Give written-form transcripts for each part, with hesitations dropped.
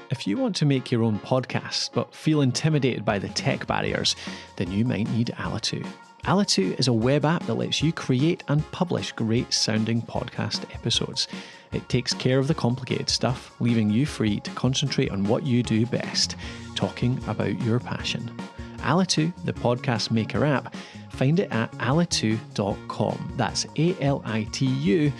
If you want to make your own podcast but feel intimidated by the tech barriers, then you might need Alitu. Alitu is a web app that lets you create and publish great sounding podcast episodes. It takes care of the complicated stuff, leaving you free to concentrate on what you do best, talking about your passion. Alitu, the podcast maker app, find it at alitu.com. That's ALITU.com.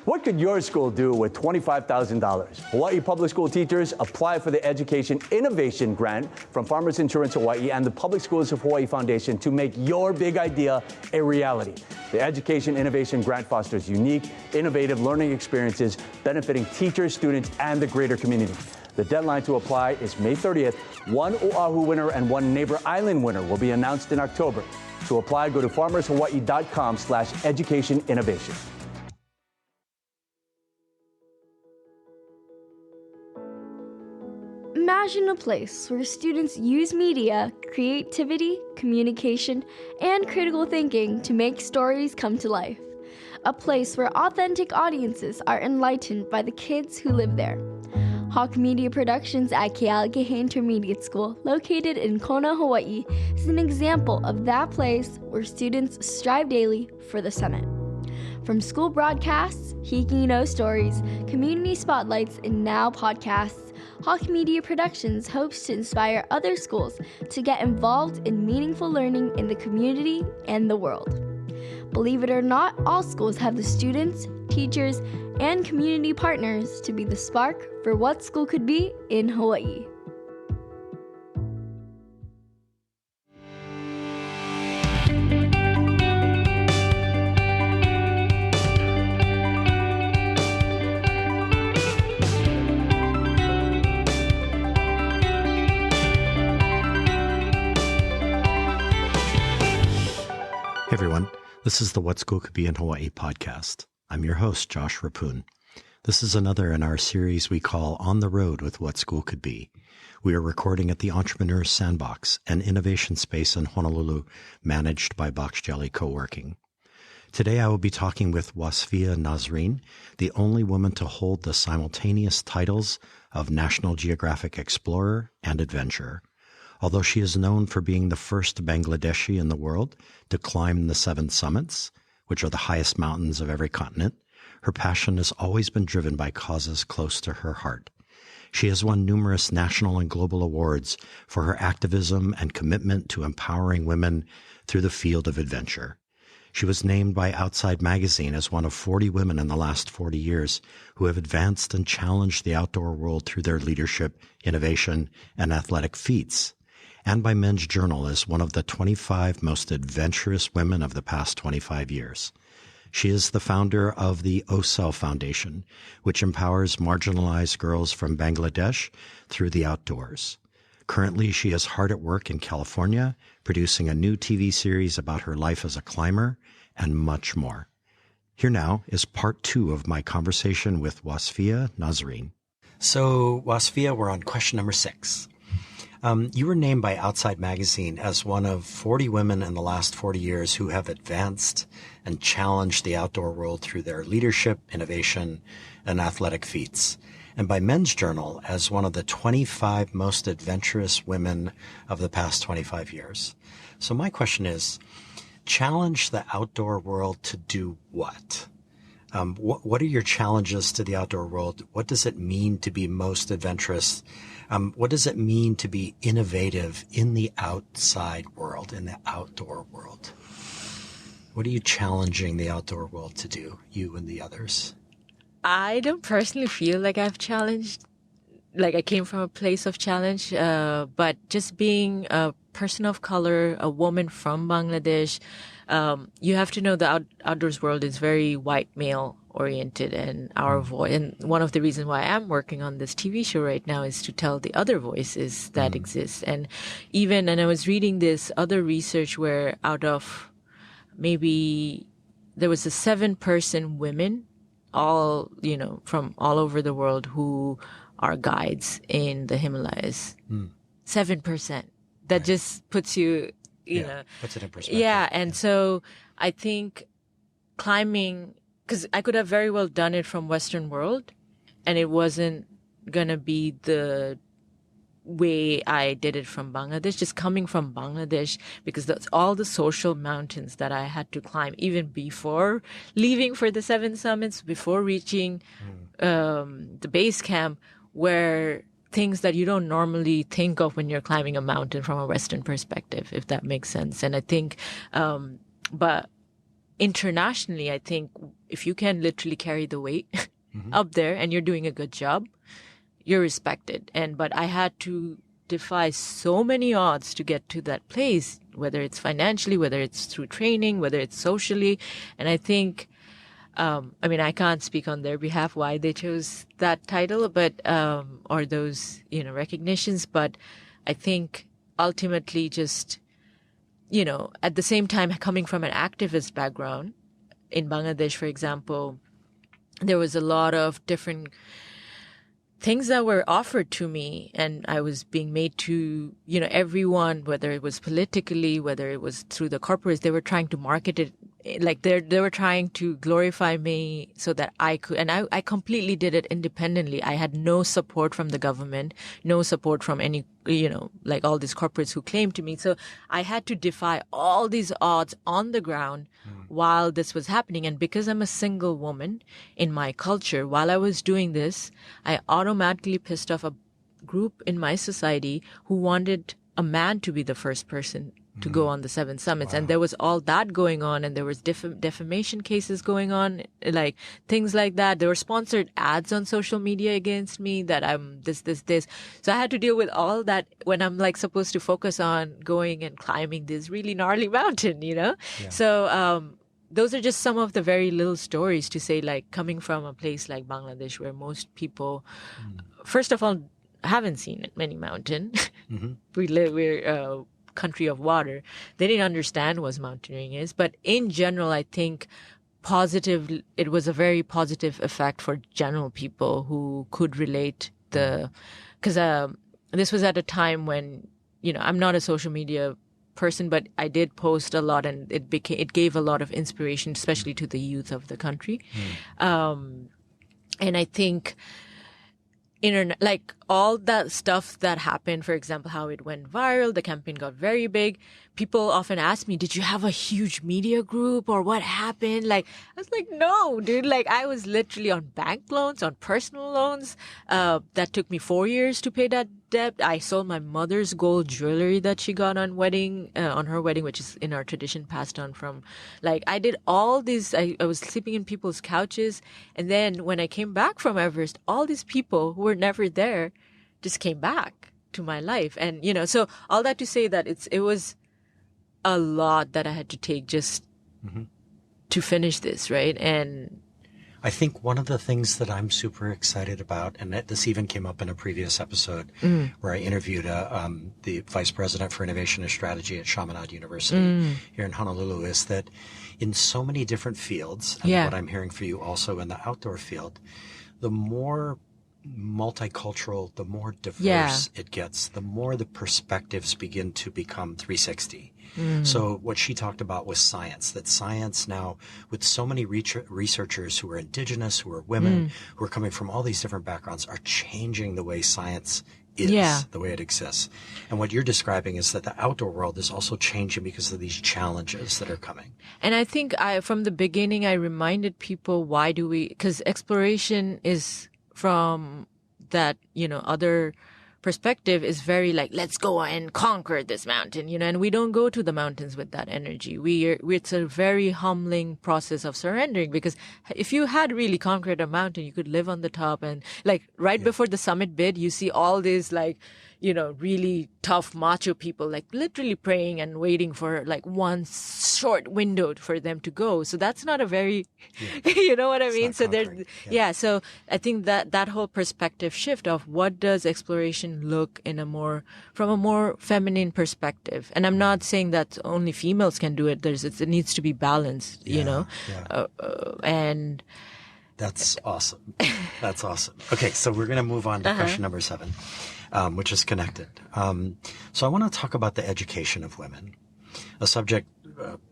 What could your school do with $25,000? Hawaii Public School teachers apply for the Education Innovation Grant from Farmers Insurance Hawaii and the Public Schools of Hawaii Foundation to make your big idea a reality. The Education Innovation Grant fosters unique, innovative learning experiences benefiting teachers, students, and the greater community. The deadline to apply is May 30th. One Oahu winner and one Neighbor Island winner will be announced in October. To apply, go to farmershawaii.com/educationinnovation. Imagine a place where students use media, creativity, communication, and critical thinking to make stories come to life. A place where authentic audiences are enlightened by the kids who live there. Hawk Media Productions at Kealikehe Intermediate School, located in Kona, Hawaii, is an example of that place where students strive daily for the summit. From school broadcasts, Hiki No stories, community spotlights, and now podcasts, Hawk Media Productions hopes to inspire other schools to get involved in meaningful learning in the community and the world. Believe it or not, all schools have the students, teachers, and community partners to be the spark for what school could be in Hawaii. Hey everyone, this is the What School Could Be in Hawaii podcast. I'm your host, Josh Rapun. This is another in our series we call On the Road with What School Could Be. We are recording at the Entrepreneur's Sandbox, an innovation space in Honolulu managed by Box Jelly Co-working. Today I will be talking with Wasfia Nazreen, the only woman to hold the simultaneous titles of National Geographic Explorer and Adventurer. Although she is known for being the first Bangladeshi in the world to climb the 7 summits, which are the highest mountains of every continent, her passion has always been driven by causes close to her heart. She has won numerous national and global awards for her activism and commitment to empowering women through the field of adventure. She was named by Outside Magazine as one of 40 women in the last 40 years who have advanced and challenged the outdoor world through their leadership, innovation, and athletic feats, and by Men's Journal as one of the 25 most adventurous women of the past 25 years. She is the founder of the OSEL Foundation, which empowers marginalized girls from Bangladesh through the outdoors. Currently, she is hard at work in California, producing a new TV series about her life as a climber, and much more. Here now is part 2 of my conversation with Wasfia Nazreen. So, Wasfia, we're on question number 6. You were named by Outside Magazine as one of 40 women in the last 40 years who have advanced and challenged the outdoor world through their leadership, innovation, and athletic feats, and by Men's Journal as one of the 25 most adventurous women of the past 25 years. So my question is, challenge the outdoor world to do what? What are your challenges to the outdoor world? What does it mean to be most adventurous? What does it mean to be innovative in the outside world, in the outdoor world? What are you challenging the outdoor world to do, you and the others? I don't personally feel like I've challenged, like I came from a place of challenge, but just being a person of color, a woman from Bangladesh, you have to know the outdoors world is very white male oriented, and our voice. And one of the reasons why I'm working on this TV show right now is to tell the other voices that exist. And I was reading this other research where out of maybe there was a 7% women, all, from all over the world who are guides in the Himalayas. 7%. That just puts you, puts it in perspective. Yeah. And so I think climbing, because I could have very well done it from Western world and it wasn't gonna be the way I did it from Bangladesh, just coming from Bangladesh, because that's all the social mountains that I had to climb even before leaving for the 7 summits, before reaching the base camp, where things that you don't normally think of when you're climbing a mountain from a Western perspective, if that makes sense. And I think, but internationally, I think if you can literally carry the weight up there and you're doing a good job, you're respected. But I had to defy so many odds to get to that place, whether it's financially, whether it's through training, whether it's socially. And I think, I can't speak on their behalf why they chose that title, but, or those, recognitions. But I think ultimately just, at the same time, coming from an activist background in Bangladesh, for example, there was a lot of different things that were offered to me, and I was being made to, everyone, whether it was politically, whether it was through the corporates, they were trying to market it, like they were trying to glorify me so that I could, and I completely did it independently. I had no support from the government, no support from any, like all these corporates who claimed to me. So I had to defy all these odds on the ground while this was happening. And because I'm a single woman in my culture, while I was doing this, I automatically pissed off a group in my society who wanted a man to be the first person to go on the 7 summits. Wow. And there was all that going on, and there was defamation cases going on, like things like that. There were sponsored ads on social media against me that I'm this. So I had to deal with all that when I'm like supposed to focus on going and climbing this really gnarly mountain, Yeah. So, those are just some of the very little stories to say, like coming from a place like Bangladesh, where most people, first of all, haven't seen many mountain. We're country of water. They didn't understand what mountaineering is. But in general, I think it was a very positive effect for general people who could relate because this was at a time when, I'm not a social media person, but I did post a lot, and it gave a lot of inspiration, especially to the youth of the country. And I think like all that stuff that happened, for example, how it went viral, the campaign got very big. People often ask me, did you have a huge media group or what happened? Like, I was like, no, dude. Like, I was literally on bank loans, on personal loans. That took me 4 years to pay that debt. I sold my mother's gold jewelry that she got on her wedding, which is in our tradition, passed on from, like, I did all these. I was sleeping in people's couches. And then when I came back from Everest, all these people who were never there just came back to my life. And, so all that to say that it was a lot that I had to take just to finish this, right? And I think one of the things that I'm super excited about, and this even came up in a previous episode where I interviewed the Vice President for Innovation and Strategy at Chaminade University here in Honolulu, is that in so many different fields, and what I'm hearing for you also in the outdoor field, the more multicultural, the more diverse it gets, the more the perspectives begin to become 360. So what she talked about was science, that science now, with so many researchers who are indigenous, who are women, who are coming from all these different backgrounds, are changing the way science is, the way it exists. And what you're describing is that the outdoor world is also changing because of these challenges that are coming. And I think from the beginning, I reminded people, because exploration is from that, other perspective is very like, let's go and conquer this mountain, and we don't go to the mountains with that energy. It's a very humbling process of surrendering, because if you had really conquered a mountain, you could live on the top, and like before the summit bid, you see all these like, really tough macho people, like literally praying and waiting for like one short window for them to go. So that's not a very, you know what I mean? So there's, so I think that whole perspective shift of what does exploration look from a more feminine perspective. And I'm not saying that only females can do it. It needs to be balanced, and that's awesome. That's awesome. Okay. So we're going to move on to question number 7. Which is connected. So I want to talk about the education of women, a subject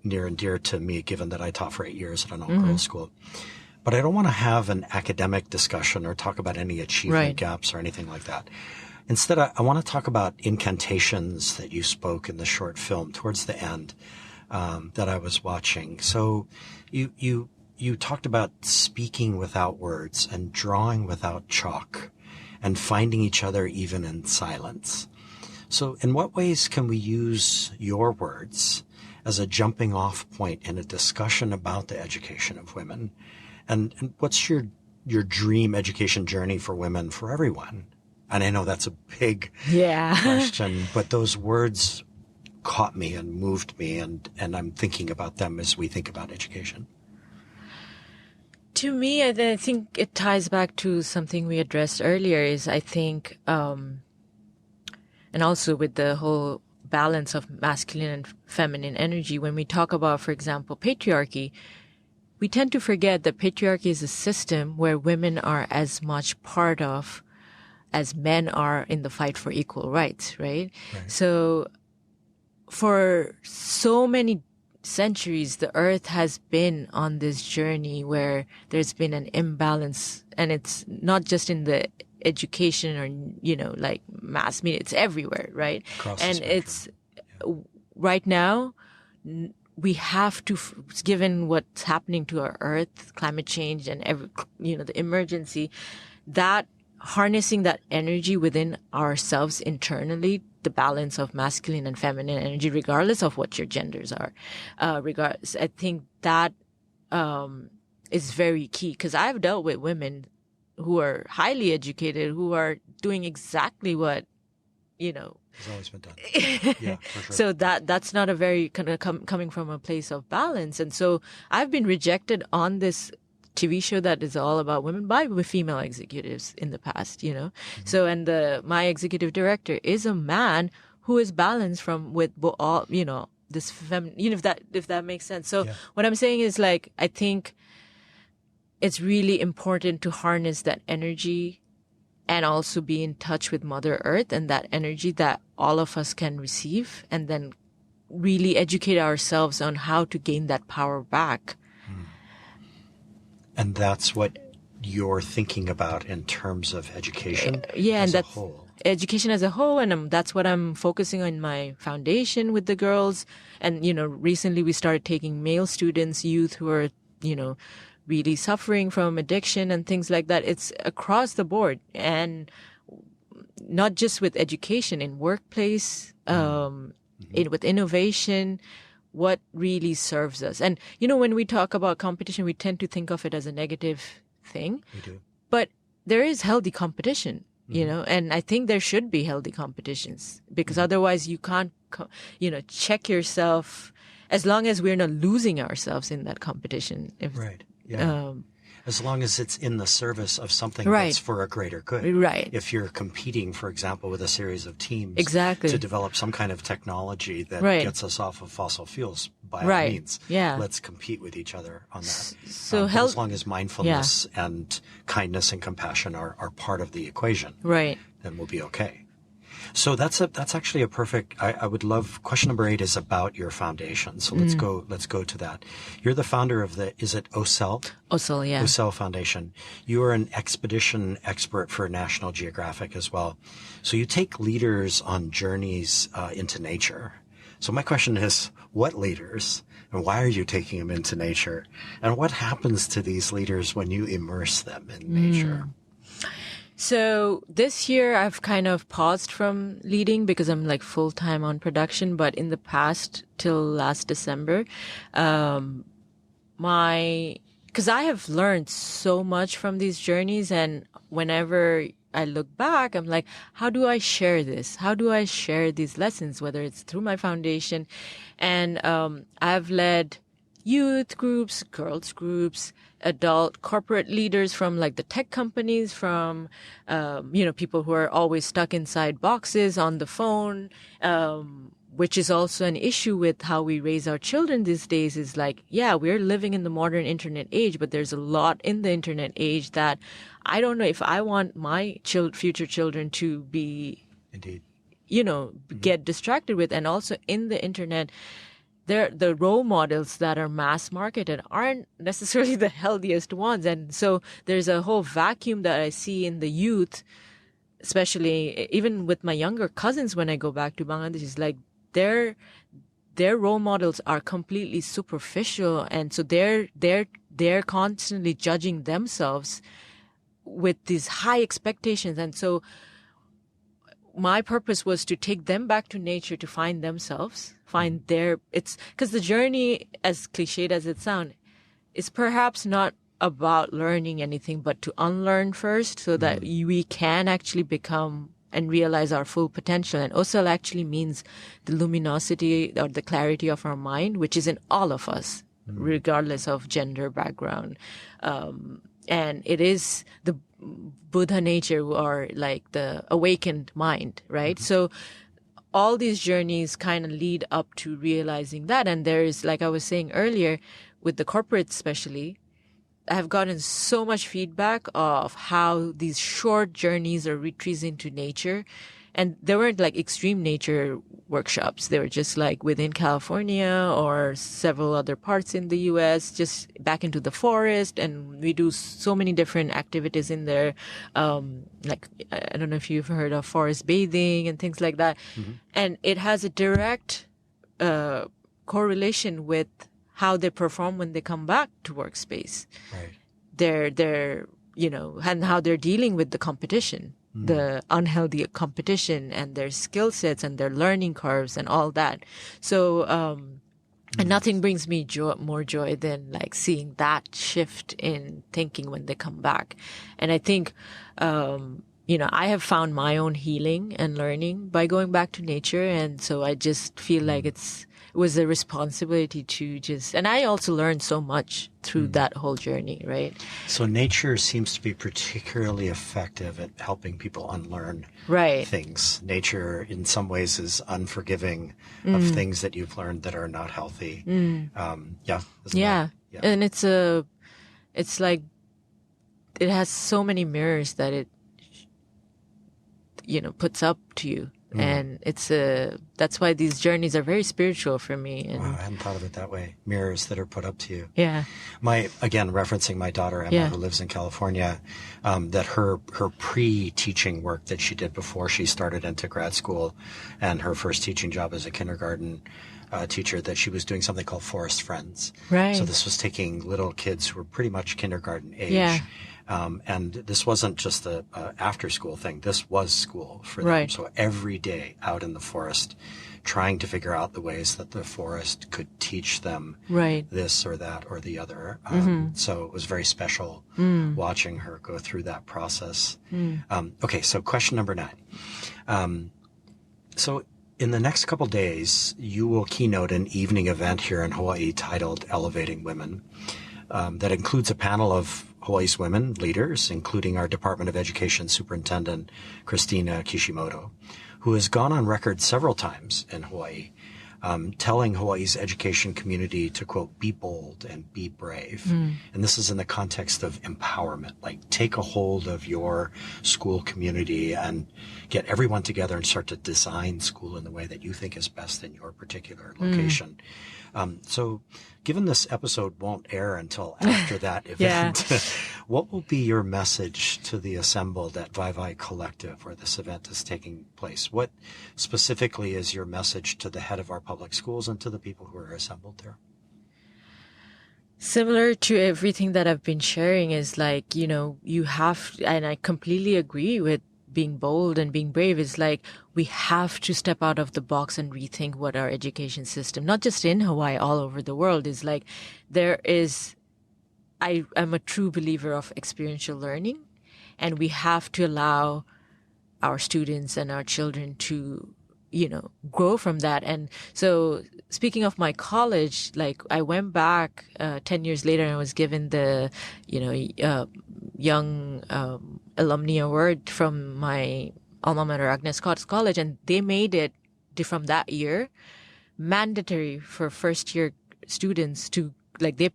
near and dear to me, given that I taught for 8 years at an all-girls school. But I don't want to have an academic discussion or talk about any achievement gaps or anything like that. Instead, I want to talk about incantations that you spoke in the short film towards the end that I was watching. So you talked about speaking without words and drawing without chalk and finding each other even in silence. So in what ways can we use your words as a jumping off point in a discussion about the education of women? And what's your dream education journey for women, for everyone? And I know that's a big question, but those words caught me and moved me, and I'm thinking about them as we think about education. To me, I think it ties back to something we addressed earlier is I think, and also with the whole balance of masculine and feminine energy, when we talk about, for example, patriarchy, we tend to forget that patriarchy is a system where women are as much part of as men are in the fight for equal rights, right? So for so many centuries, the earth has been on this journey where there's been an imbalance, and it's not just in the education or, like mass media, it's everywhere, right? And it's right now, we have to, given what's happening to our earth, climate change and the emergency, that harnessing that energy within ourselves internally, the balance of masculine and feminine energy, regardless of what your genders are, I think that is very key, because I've dealt with women who are highly educated, who are doing exactly what, It's always been done. Yeah, for sure. So that's not a very kind of coming from a place of balance. And so I've been rejected on this TV show that is all about women by female executives in the past, So, and my executive director is a man who is balanced with all, this if that makes sense. So what I'm saying is, like, I think it's really important to harness that energy and also be in touch with Mother Earth and that energy that all of us can receive, and then really educate ourselves on how to gain that power back. And that's what you're thinking about in terms of education and as a whole. Education as a whole, and that's what I'm focusing on in my foundation with the girls. And, recently we started taking male students, youth who are, really suffering from addiction and things like that. It's across the board, and not just with education, in workplace, with innovation, what really serves us. And, when we talk about competition, we tend to think of it as a negative thing. We do. But there is healthy competition, and I think there should be healthy competitions, because otherwise you can't, check yourself, as long as we're not losing ourselves in that competition. Right. Yeah. As long as it's in the service of something Right. that's for a greater good. Right. If you're competing, for example, with a series of teams Exactly. to develop some kind of technology that Right. gets us off of fossil fuels, by all Right. means, Yeah. let's compete with each other on that. So But health- as long as mindfulness and kindness and compassion are part of the equation, Right. then we'll be okay. So that's actually a perfect. I would love. Question number 8 is about your foundation. So let's go to that. You're the founder of is it OCEL? Also, yeah. OCEL Foundation. You are an expedition expert for National Geographic as well. So you take leaders on journeys into nature. So my question is, what leaders, and why are you taking them into nature? And what happens to these leaders when you immerse them in nature? So this year I've kind of paused from leading because I'm like full time on production. But in the past, till last December, because I have learned so much from these journeys, and whenever I look back, I'm like, how do I share this? How do I share these lessons? Whether it's through my foundation, and I've led youth groups, girls groups, adult corporate leaders from like the tech companies, from, people who are always stuck inside boxes on the phone, which is also an issue with how we raise our children these days. Is like, yeah, we're living in the modern internet age, but there's a lot in the internet age that I don't know if I want my future children to be, Indeed. get distracted with. And also in the internet, the role models that are mass marketed aren't necessarily the healthiest ones. And so there's a whole vacuum that I see in the youth, especially even with my younger cousins when I go back to Bangladesh. It's like their role models are completely superficial, and so they're constantly judging themselves with these high expectations. And so my purpose was to take them back to nature to find themselves, it's because the journey, as cliched as it sounds, is perhaps not about learning anything, but to unlearn first so that we can actually become and realize our full potential. And osal actually means the luminosity or the clarity of our mind, which is in all of us, regardless of gender background. And it is the Buddha nature, or like the awakened mind, right? So all these journeys kind of lead up to realizing that. And there is, like I was saying earlier, with the corporates especially, I have gotten so much feedback of how these short journeys or retreats into nature, and they weren't like extreme nature workshops. They were just like within California or several other parts in the US, just back into the forest. And we do so many different activities in there. Like, I don't know if you've heard of forest bathing and things like that. And it has a direct correlation with how they perform when they come back to workspace. Right. They're and how they're dealing with the competition, the unhealthy competition, and their skill sets and their learning curves and all that. So, and nothing brings me more joy than like seeing that shift in thinking when they come back. And I think, I have found my own healing and learning by going back to nature. And so I just feel like it was a responsibility to and I also learned so much through that whole journey, right? So nature seems to be particularly effective at helping people unlearn things. Nature in some ways is unforgiving of things that you've learned that are not healthy. Yeah. And it's like, it has so many mirrors that it, puts up to you. And that's why these journeys are very spiritual for me. And wow, I hadn't thought of it that way. Mirrors that are put up to you. Yeah. Again, referencing my daughter, Emma, who lives in California, that her pre-teaching work that she did before she started into grad school and her first teaching job as a kindergarten teacher, that she was doing something called Forest Friends. Right. So this was taking little kids who were pretty much kindergarten age. Yeah. And this wasn't just a after school thing. This was school for them. Right. So every day out in the forest, trying to figure out the ways that the forest could teach them this or that or the other. So it was very special watching her go through that process. Okay, so question number 9. So in the next couple days, you will keynote an evening event here in Hawaii titled Elevating Women. That includes a panel of Hawaii's women leaders, including our Department of Education Superintendent, Christina Kishimoto, who has gone on record several times in Hawaii, telling Hawaii's education community to, quote, be bold and be brave. And this is in the context of empowerment, like take a hold of your school community and get everyone together and start to design school in the way that you think is best in your particular location. So given this episode won't air until after that event, what will be your message to the assembled at Vai Collective where this event is taking place? What specifically is your message to the head of our public schools and to the people who are assembled there? Similar to everything that I've been sharing is like, you have, and I completely agree with being bold and being brave, is like we have to step out of the box and rethink what our education system, not just in Hawaii, all over the world, is like. I am a true believer of experiential learning, and we have to allow our students and our children to, grow from that. And so speaking of my college, like I went back 10 years later and I was given the, young alumni award from my alma mater, Agnes Scott College, and they made it from that year mandatory for first year students to, like, the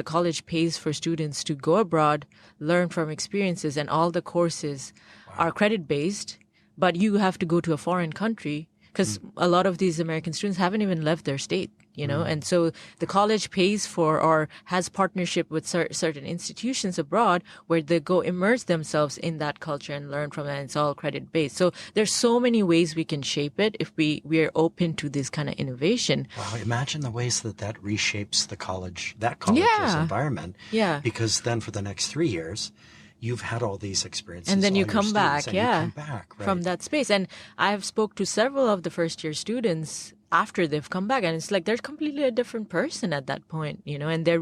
college pays for students to go abroad, learn from experiences, and all the courses are credit based, but you have to go to a foreign country because a lot of these American students haven't even left their state. you know? And so the college pays for or has partnership with certain institutions abroad where they go immerse themselves in that culture and learn from it. And it's all credit based. So there's so many ways we can shape it if we are open to this kind of innovation. Wow, imagine the ways that reshapes that college's environment. Yeah. Because then for the next 3 years, you've had all these experiences. And then you all your come back, students, and you come back, right? from that space. And I have spoke to several of the first year students after they've come back, and it's like they're completely a different person at that point, you know, and they're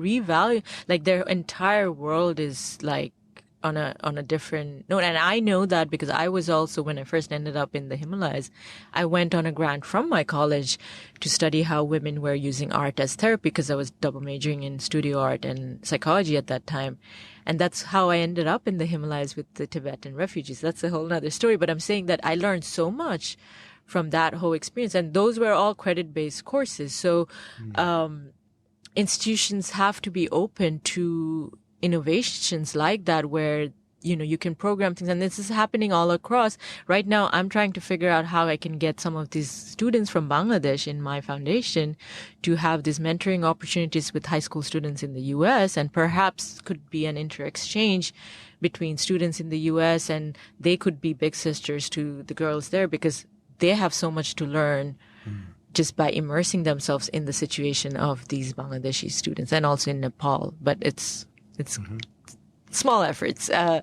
like their entire world is like on a different note. And I know that because I was also, when I first ended up in the Himalayas, I went on a grant from my college to study how women were using art as therapy, because I was double majoring in studio art and psychology at that time. And that's how I ended up in the Himalayas with the Tibetan refugees. That's a whole nother story. But I'm saying that I learned so much from that whole experience. And those were all credit-based courses. So institutions have to be open to innovations like that where, you know, you can program things. And this is happening all across. Right now, I'm trying to figure out how I can get some of these students from Bangladesh in my foundation to have these mentoring opportunities with high school students in the U.S. and perhaps could be an inter-exchange between students in the U.S. and they could be big sisters to the girls there because they have so much to learn just by immersing themselves in the situation of these Bangladeshi students and also in Nepal. But it's small efforts. Right.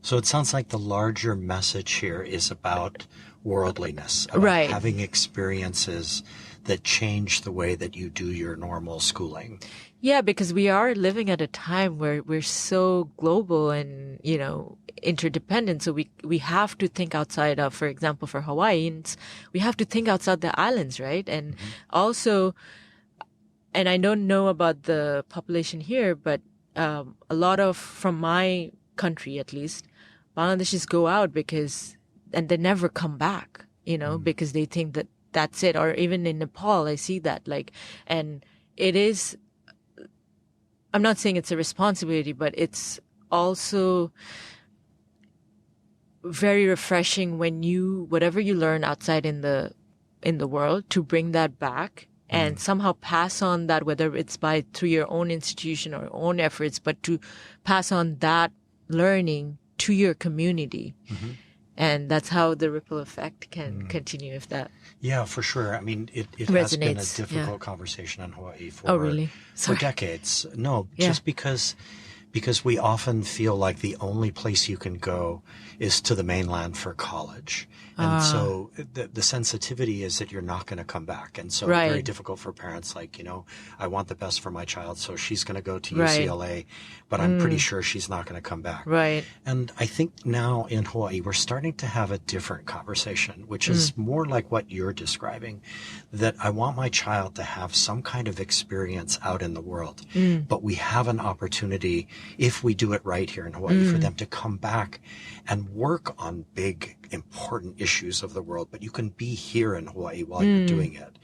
So it sounds like the larger message here is about worldliness, about having experiences that change the way that you do your normal schooling. Yeah, because we are living at a time where we're so global and, you know, interdependent. So we have to think outside of, for example, for Hawaiians, we have to think outside the islands, right? And also, and I don't know about the population here, but a lot of, from my country at least, Bangladeshis go out and they never come back, you know, because they think that that's it. Or even in Nepal, I see that, like, and it is, I'm not saying it's a responsibility, but it's also very refreshing when whatever you learn outside in the world, to bring that back and somehow pass on that, whether it's through your own institution or own efforts, but to pass on that learning to your community. And that's how the ripple effect can continue if that. Yeah, for sure. I mean, it has been a difficult conversation in Hawaii for decades. No, just because we often feel like the only place you can go is to the mainland for college. And so the sensitivity is that you're not going to come back. And so it's very difficult for parents, like, you know, I want the best for my child, so she's going to go to UCLA, but I'm pretty sure she's not going to come back. Right. And I think now in Hawaii, we're starting to have a different conversation, which is more like what you're describing, that I want my child to have some kind of experience out in the world, but we have an opportunity, if we do it right here in Hawaii, for them to come back and work on big, important issues of the world, but you can be here in Hawaii while you're doing it.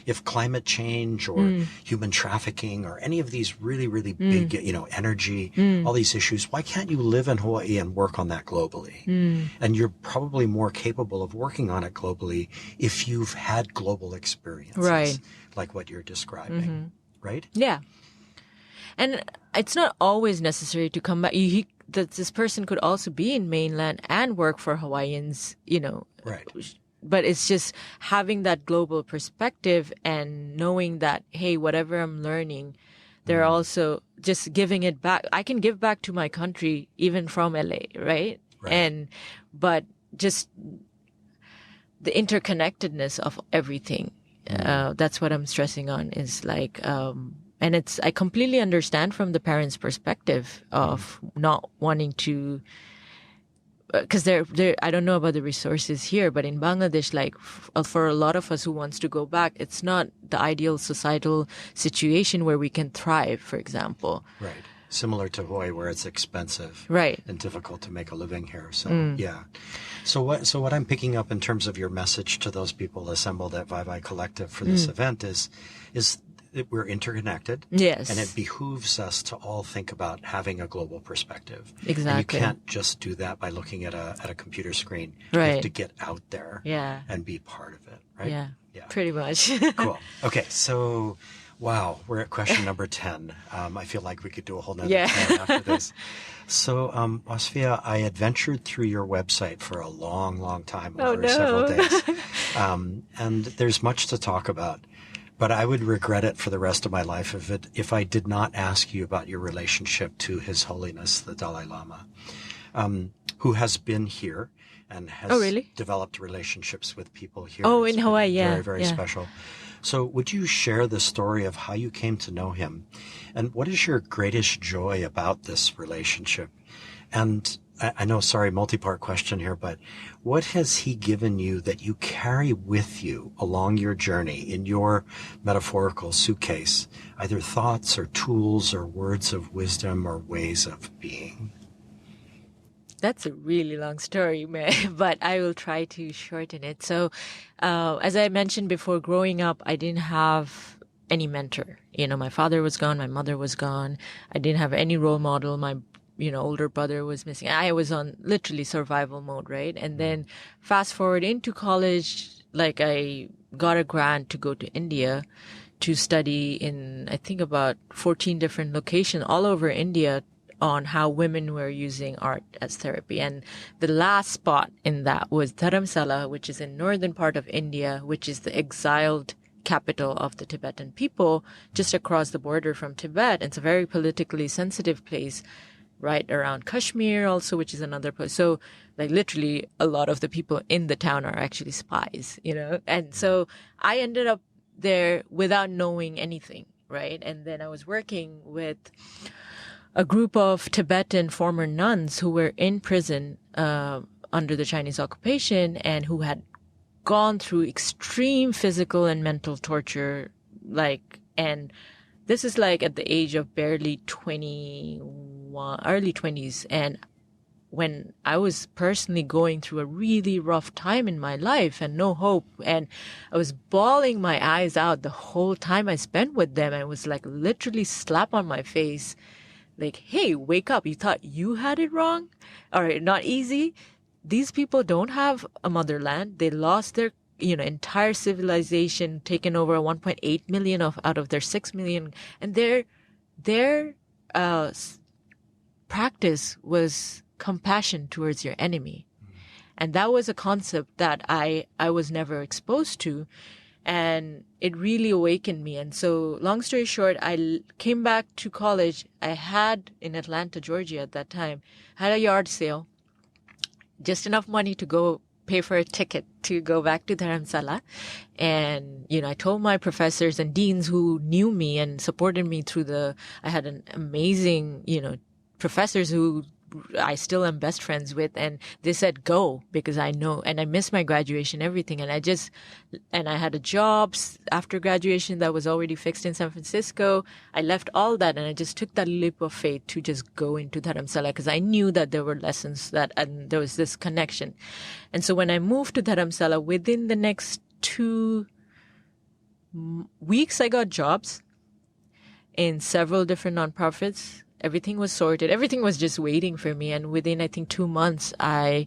If climate change or human trafficking or any of these really, really big, you know, energy, all these issues, why can't you live in Hawaii and work on that globally? And you're probably more capable of working on it globally if you've had global experiences, like what you're describing, right? Yeah. And it's not always necessary to come back. This person could also be in mainland and work for Hawaiians, you know. Right. But it's just having that global perspective and knowing that, hey, whatever I'm learning, they're also just giving it back. I can give back to my country even from LA, right? But just the interconnectedness of everything. That's what I'm stressing on, is like, and I completely understand from the parents' perspective of not wanting to, because I don't know about the resources here, but in Bangladesh, like for a lot of us who wants to go back, it's not the ideal societal situation where we can thrive, for example. Right. Similar to Hawaii, where it's expensive, and difficult to make a living here. So yeah. So what I'm picking up in terms of your message to those people assembled at Vai Vai Collective for this event is we're interconnected. Yes. And it behooves us to all think about having a global perspective. Exactly. And you can't just do that by looking at a computer screen. Right. You have to get out there Yeah. and be part of it, right? Yeah. Yeah. Pretty much. Cool. Okay, so wow, we're at question number 10. I feel like we could do a whole nother 10 after this. So, Wasfia, I adventured through your website for a long, long time, over several days. And there's much to talk about. But I would regret it for the rest of my life if I did not ask you about your relationship to His Holiness, the Dalai Lama, who has been here and has developed relationships with people here. Oh, It's in Hawaii, yeah. Very, very special. So would you share the story of how you came to know him? And what is your greatest joy about this relationship? And I know, sorry, multi-part question here, but what has he given you that you carry with you along your journey in your metaphorical suitcase, either thoughts or tools or words of wisdom or ways of being? That's a really long story, but I will try to shorten it. So, as I mentioned before, growing up, I didn't have any mentor. My father was gone, my mother was gone. I didn't have any role model. My older brother was missing. I was on literally survival mode, right? And then fast forward into college, like I got a grant to go to India to study in, I think, about 14 different locations all over India on how women were using art as therapy. And the last spot in that was Dharamsala, which is in northern part of India, which is the exiled capital of the Tibetan people, just across the border from Tibet. It's a very politically sensitive place, right around Kashmir also, which is another place. So like literally a lot of the people in the town are actually spies, And so I ended up there without knowing anything, right? And then I was working with a group of Tibetan former nuns who were in prison under the Chinese occupation and who had gone through extreme physical and mental torture, and this is like at the age of barely 21, early 20s. And when I was personally going through a really rough time in my life and no hope, and I was bawling my eyes out the whole time I spent with them, and it was like literally slap on my face. Like, hey, wake up. You thought you had it wrong? All right, not easy. These people don't have a motherland. They lost their, entire civilization, taken over 1.8 million out of their 6 million. And their practice was compassion towards your enemy. And that was a concept that I was never exposed to. And it really awakened me. And so, long story short, I came back to college. I had, in Atlanta, Georgia at that time, had a yard sale, just enough money to go pay for a ticket to go back to Dharamsala. And, I told my professors and deans who knew me and supported me I had an amazing, professors who I still am best friends with, and they said go, because I know, and I missed my graduation, everything, and I had a job after graduation that was already fixed in San Francisco. I left all that and I just took that leap of faith to just go into Dharamsala, because I knew that there were lessons and there was this connection. And so when I moved to Dharamsala, within the next 2 weeks, I got jobs in several different nonprofits. Everything was sorted. Everything was just waiting for me. And within, I think, 2 months, I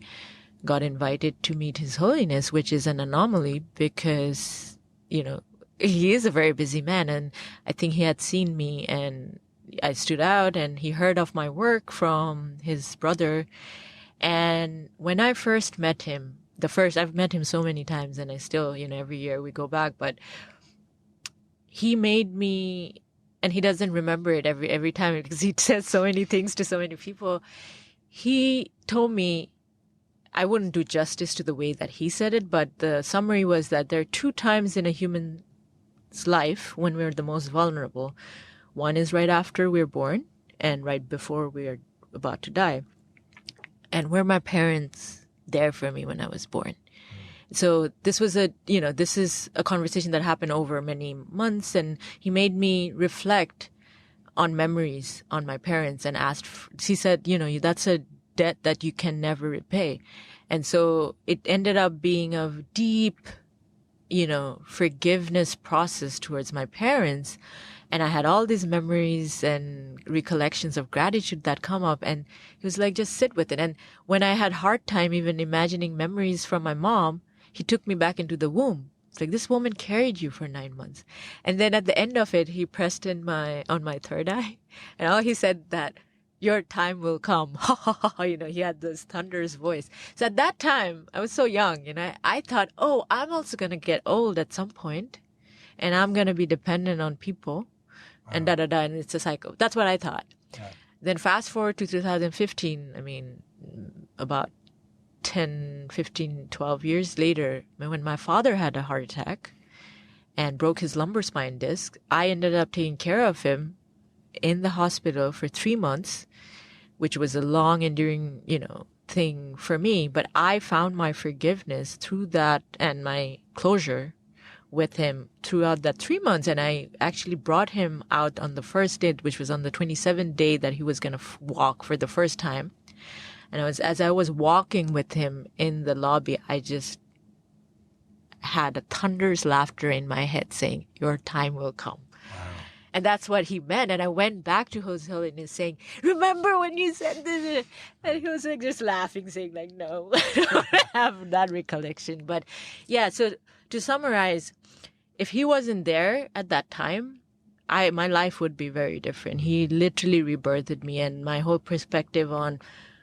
got invited to meet His Holiness, which is an anomaly because, he is a very busy man. And I think he had seen me and I stood out, and he heard of my work from his brother. And when I first met him, I've met him so many times and I still, every year we go back, but he made me, and he doesn't remember it every time because he says so many things to so many people. He told me, I wouldn't do justice to the way that he said it, but the summary was that there are 2 times in a human's life when we're the most vulnerable. One is right after we're born and right before we're about to die. And were my parents there for me when I was born? So this was this is a conversation that happened over many months, and he made me reflect on memories on my parents and he said, that's a debt that you can never repay. And so it ended up being of deep forgiveness process towards my parents. And I had all these memories and recollections of gratitude that come up. And he was like, just sit with it. And when I had hard time even imagining memories from my mom, he took me back into the womb. It's like, this woman carried you for 9 months. And then at the end of it, he pressed on my third eye. And all he said that, your time will come. Ha ha ha. He had this thunderous voice. So at that time, I was so young, I thought, oh, I'm also going to get old at some point, and I'm going to be dependent on people. And da-da-da, and it's a cycle. That's what I thought. Yeah. Then fast forward to 2015, about 10, 15, 12 years later, when my father had a heart attack and broke his lumbar spine disc, I ended up taking care of him in the hospital for 3 months, which was a long, enduring, thing for me. But I found my forgiveness through that and my closure with him throughout that 3 months. And I actually brought him out on the first day, which was on the 27th day that he was going to walk for the first time. And as I was walking with him in the lobby, I just had a thunderous laughter in my head saying, your time will come. Wow. And that's what he meant. And I went back to His Holiness saying, remember when you said this? And he was like just laughing, saying like, no, I don't have that recollection. But yeah, so to summarize, if he wasn't there at that time, my life would be very different. He literally rebirthed me, and my whole perspective on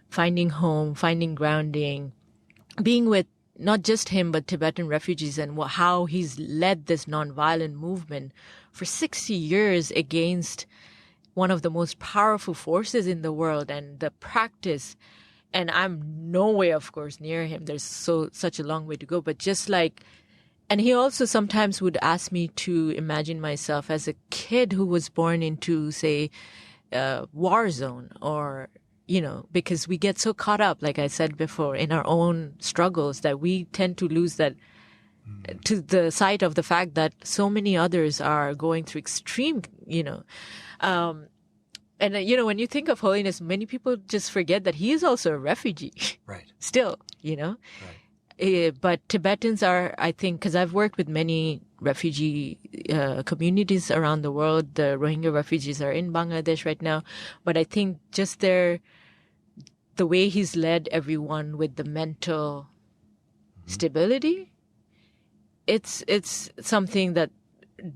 finding home, finding grounding, being with not just him, but Tibetan refugees, and how he's led this nonviolent movement for 60 years against one of the most powerful forces in the world, and the practice. And I'm no way, of course, near him. There's such a long way to go, but just like, and he also sometimes would ask me to imagine myself as a kid who was born into, say, a war zone, or, because we get so caught up, like I said before, in our own struggles that we tend to lose that to the sight of the fact that so many others are going through extreme, and, when you think of holiness, many people just forget that he is also a refugee. Right. Still, Right. But Tibetans are, I think, because I've worked with many refugee communities around the world. The Rohingya refugees are in Bangladesh right now. But I think just the way he's led everyone with the mental stability, it's something that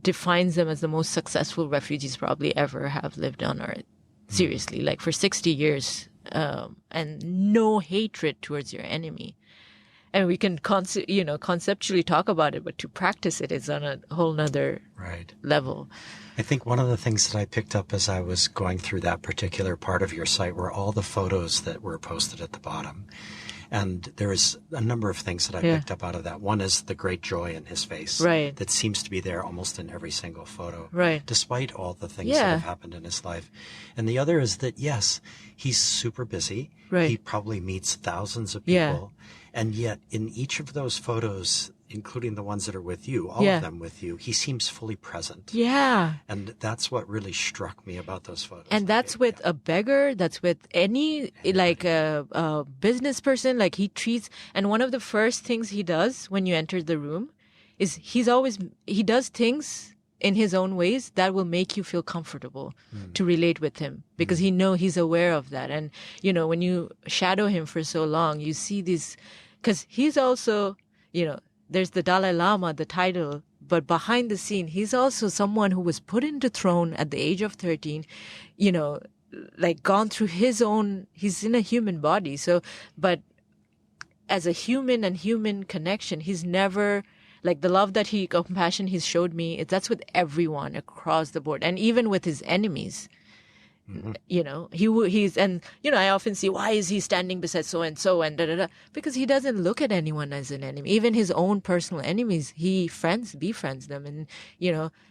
defines them as the most successful refugees probably ever have lived on Earth. Seriously, like for 60 years, and no hatred towards your enemy. And we can conceptually talk about it, but to practice it is on a whole nother level. I think one of the things that I picked up as I was going through that particular part of your site were all the photos that were posted at the bottom. And there is a number of things that I picked up out of that. One is the great joy in his face that seems to be there almost in every single photo, despite all the things that have happened in his life. And the other is that, yes, he's super busy. He probably meets thousands of people. And yet in each of those photos, including the ones that are with you, all of them with you, he seems fully present. Yeah. And that's what really struck me about those photos. And that's with a beggar, that's with any, like a business person, like he treats, and one of the first things he does when you enter the room is he does things in his own ways that will make you feel comfortable to relate with him, because he's aware of that. And, when you shadow him for so long, you see these, because he's also, there's the Dalai Lama, the title, but behind the scene, he's also someone who was put into throne at the age of 13, like gone through he's in a human body. So, but as a human and human connection, he's never, like the love that compassion he's showed me, that's with everyone across the board. And even with his enemies. He's, and, I often see, why is he standing beside so-and-so and da-da-da? Because he doesn't look at anyone as an enemy. Even his own personal enemies, he befriends them. And,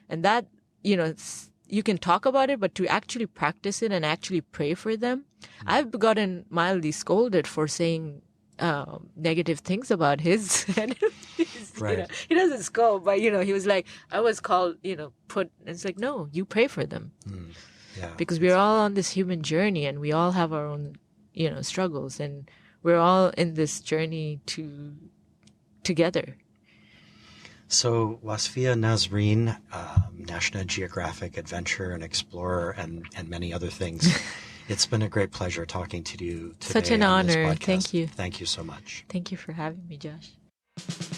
and that, you can talk about it, but to actually practice it and actually pray for them. I've gotten mildly scolded for saying negative things about his enemies. He doesn't scold, but, he was like, I was called, it's like, no, you pray for them. Yeah, because we're all on this human journey, and we all have our own, struggles, and we're all in this journey together. So Wasfia Nazreen, National Geographic adventurer and explorer and many other things. It's been a great pleasure talking to you today. Such an on this honor. podcast. Thank you. Thank you so much. Thank you for having me, Josh.